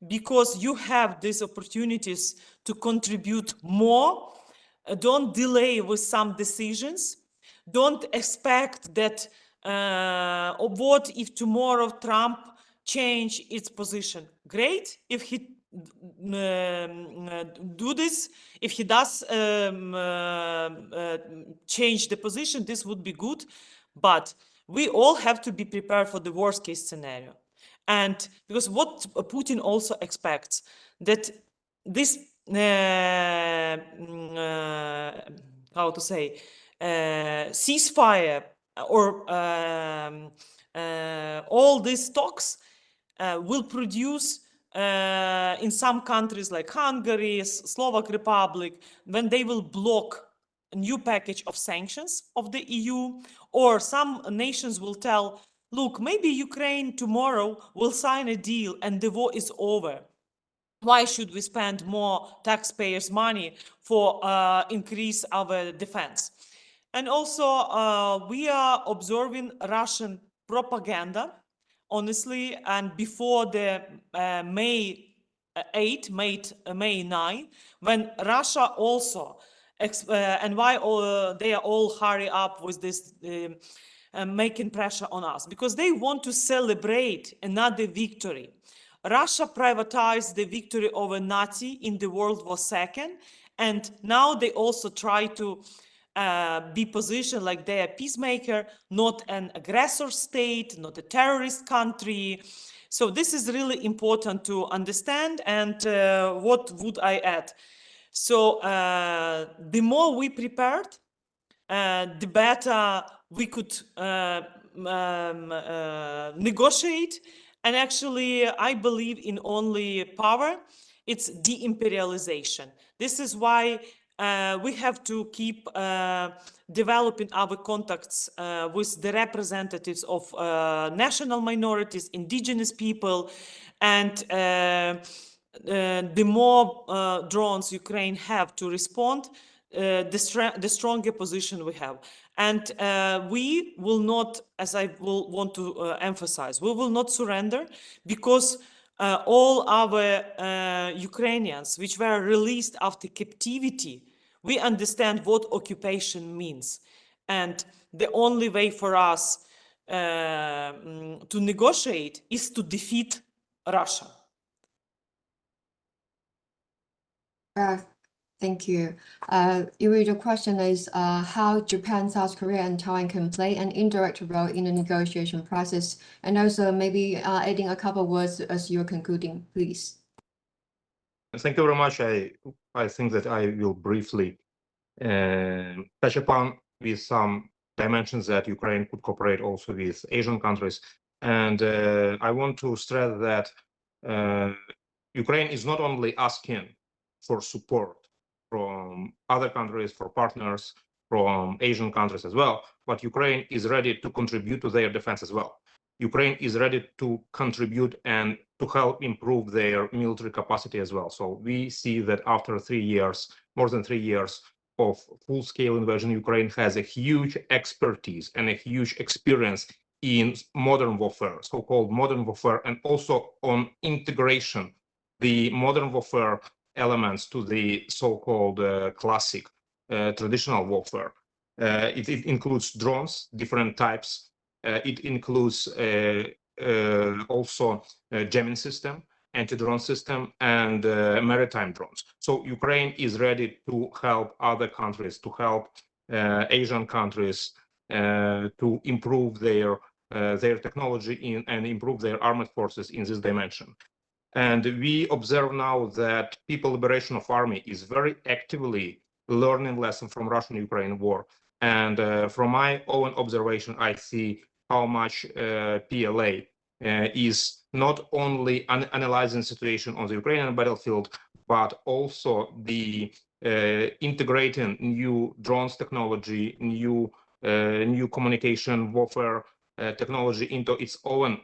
because you have these opportunities to contribute more. Don't delay with some decisions. Don't expect that what if tomorrow Trump change its position. Great if he do this. If he does change the position, this would be good. But we all have to be prepared for the worst case scenario. And because what Putin also expects, that this, how to say, ceasefire or all these talks will produce in some countries like Hungary, Slovak Republic, when they will block a new package of sanctions of the EU, or some nations will tell, look, maybe Ukraine tomorrow will sign a deal and the war is over. Why should we spend more taxpayers' money for increase our defense? And also, we are observing Russian propaganda, honestly, and before the May 9, when Russia also, and why they are all hurry up with this making pressure on us, because they want to celebrate another victory. Russia privatized the victory over Nazi in the World War II, and now they also try to be positioned like they are peacemaker, not an aggressor state, not a terrorist country. So this is really important to understand. And what would I add? So the more we prepared, the better we could negotiate. And actually, I believe in only power. It's de-imperialization. This is why we have to keep developing our contacts with the representatives of national minorities, indigenous people, and the more drones Ukraine have to respond, the stronger position we have. And we will not, as I will want to emphasize, we will not surrender, because all our Ukrainians, which were released after captivity, we understand what occupation means. And the only way for us to negotiate is to defeat Russia. Thank you. Yuri, the question is how Japan, South Korea, and Taiwan can play an indirect role in the negotiation process, and also maybe adding a couple words as you're concluding, please. Thank you very much. I think that I will briefly touch upon with some dimensions that Ukraine could cooperate also with Asian countries. And I want to stress that Ukraine is not only asking for support from other countries, for partners, from Asian countries as well, but Ukraine is ready to contribute to their defense as well. Ukraine is ready to contribute and to help improve their military capacity as well. So we see that after 3 years, more than 3 years of full-scale invasion, Ukraine has a huge expertise and a huge experience in modern warfare, so-called modern warfare, and also on integration the modern warfare elements to the so-called classic traditional warfare. It includes drones, different types. It includes also jamming system, anti-drone system, and maritime drones. So Ukraine is ready to help other countries, to help Asian countries to improve their technology and improve their armed forces in this dimension. And we observe now that People Liberation of Army is very actively learning lessons from Russian-Ukraine war. And from my own observation, I see how much PLA is not only analyzing the situation on the Ukrainian battlefield, but also the integrating new drones technology, new communication warfare technology into its own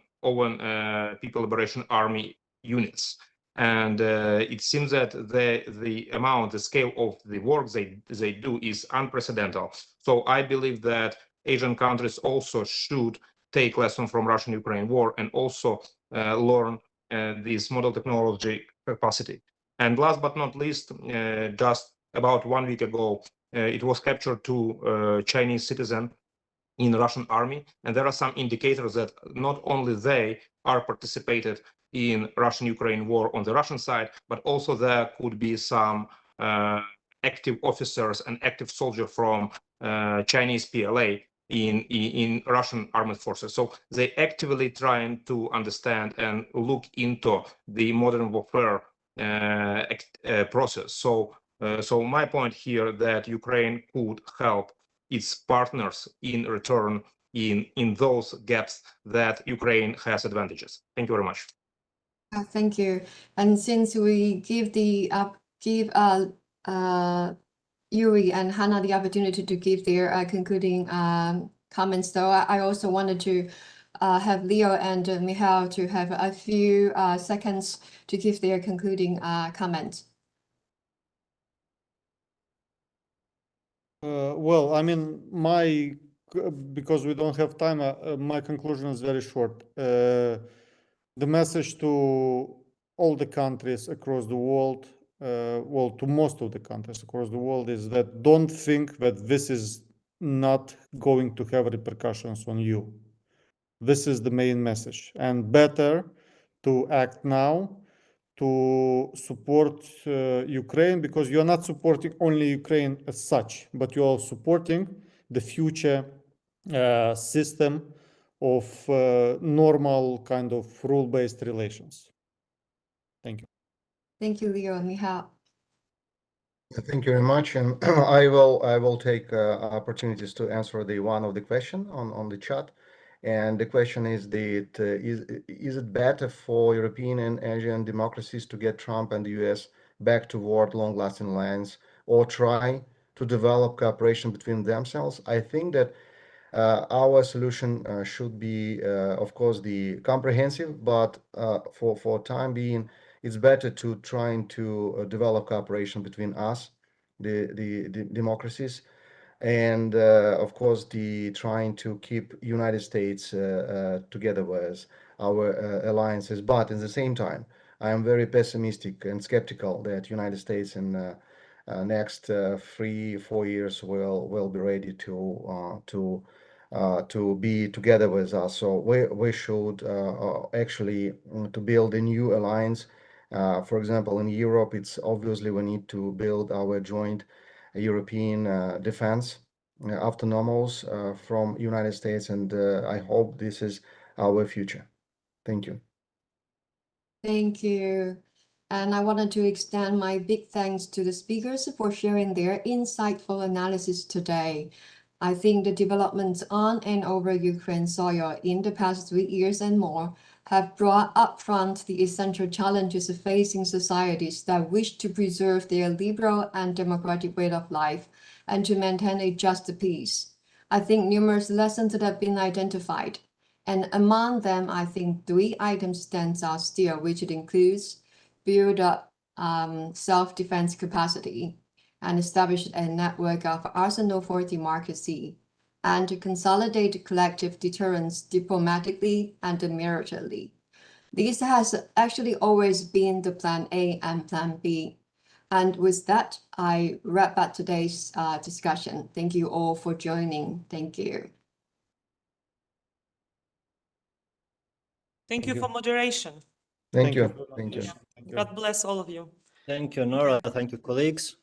People Liberation Army units. And it seems that the amount, the scale of the work they do is unprecedented. So I believe that Asian countries also should take lessons from Russian-Ukraine war and also learn this model technology capacity. And last but not least, just about 1 week ago, it was captured to Chinese citizen in Russian army, and there are some indicators that not only they are participated in Russian-Ukraine war on the Russian side, but also there could be some active officers and active soldiers from Chinese PLA in Russian armed forces. So they actively trying to understand and look into the modern warfare process. So my point here that Ukraine could help its partners in return in those gaps that Ukraine has advantages. Thank you very much. Thank you. And since we give Yuri and Hannah the opportunity to give their concluding comments, though, I also wanted to have Leo and Michal to have a few seconds to give their concluding comments. Well, I mean, because we don't have time, my conclusion is very short. The message to all the countries across the world, well, to most of the countries across the world, is that don't think that this is not going to have repercussions on you. This is the main message, and better to act now to support Ukraine, because you're not supporting only Ukraine as such, but you're supporting the future system of normal kind of rule-based relations. Thank you. Thank you, Leo and Michal. Thank you very much, and I will take opportunities to answer the one of the question on the chat. And the question is that is it better for European and Asian democracies to get Trump and the US back toward long-lasting alliance, or try to develop cooperation between themselves. I think that our solution should be, of course, the comprehensive, but for time being, it's better to trying to develop cooperation between us, the democracies, and of course, the trying to keep United States together with our alliances. But at the same time, I am very pessimistic and skeptical that United States in next 3-4 years will be ready to be together with us. So we should actually to build a new alliance. For example, in Europe, it's obviously we need to build our joint European defense autonomous from United States, and I hope this is our future. Thank you. Thank you. And I wanted to extend my big thanks to the speakers for sharing their insightful analysis today. I think the developments on and over Ukraine soil in the past 3 years and more have brought up front the essential challenges facing societies that wish to preserve their liberal and democratic way of life and to maintain a just peace. I think numerous lessons that have been identified. And among them, I think 3 items stands out still, which it includes build up self-defense capacity and establish a network of arsenal for democracy and to consolidate collective deterrence diplomatically and militarily. This has actually always been the plan A and plan B. And with that, I wrap up today's discussion. Thank you all for joining. Thank you. Thank you for moderation. Thank you. very Thank you. much. Thank you. God bless all of you. Thank you, Nora. Thank you, colleagues.